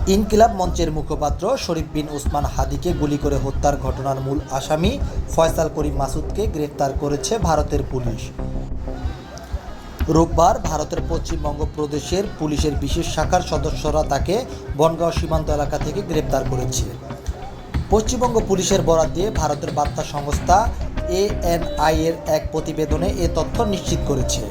ইনকিলাব মঞ্চের মুখপাত্র শরীফ বিন ওসমান হাদিকে গুলি করে হত্যার ঘটনার মূল আসামি ফয়সাল করিম মাসুদকে গ্রেফতার করেছে ভারতের পুলিশ। রোববার ভারতের পশ্চিমবঙ্গ প্রদেশের পুলিশের বিশেষ শাখার সদস্যরা তাকে বনগাঁও সীমান্ত এলাকা থেকে গ্রেফতার করেছে। পশ্চিমবঙ্গ পুলিশের বরাত দিয়ে ভারতের বার্তা সংস্থা ANI এর এক প্রতিবেদনে এ তথ্য নিশ্চিত করেছে।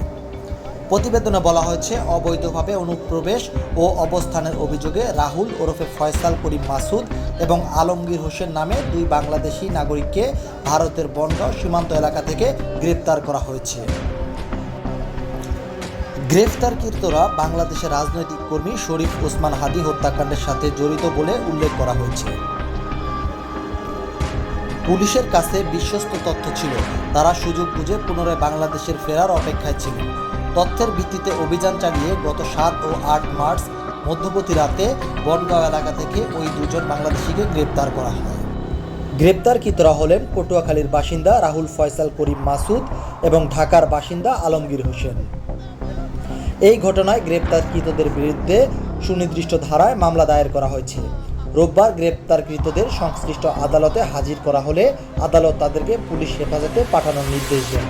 প্রতিবেদনে বলা হয়েছে, অবৈধভাবে অনুপ্রবেশ ও অবস্থানের অভিযোগে রাহুল ওরফে ফয়সাল করিম মাসুদ এবং আলমগীর হোসেন নামে দুই বাংলাদেশি নাগরিককে ভারতের বনগাঁও সীমান্ত এলাকা থেকে গ্রেপ্তার করা হয়েছে। গ্রেফতারকৃতরা বাংলাদেশের রাজনৈতিক কর্মী শরীফ ওসমান হাদি হত্যাকাণ্ডের সাথে জড়িত বলে উল্লেখ করা হয়েছে। পুলিশের কাছে বিশ্বস্ত তথ্য ছিল, তারা সুযোগ বুঝে পুনরায় বাংলাদেশের ফেরার অপেক্ষায় ছিলেন। তথ্যের ভিত্তিতে অভিযান চালিয়ে গত 7 ও 8 মার্চ মধ্যবর্তী রাতে বনগাঁও এলাকা থেকে ওই দুজন বাংলাদেশিকে গ্রেপ্তার করা হয়। গ্রেপ্তারকৃতরা হলেন পটুয়াখালীর বাসিন্দা রাহুল ফয়সাল করিম মাসুদ এবং ঢাকার বাসিন্দা আলমগীর হোসেন। এই ঘটনায় গ্রেপ্তারকৃতদের বিরুদ্ধে সুনির্দিষ্ট ধারায় মামলা দায়ের করা হয়েছে। রোববার গ্রেপ্তারকৃতদের সংশ্লিষ্ট আদালতে হাজির করা হলে আদালত তাদেরকে পুলিশ হেফাজতে পাঠানোর নির্দেশ দেন।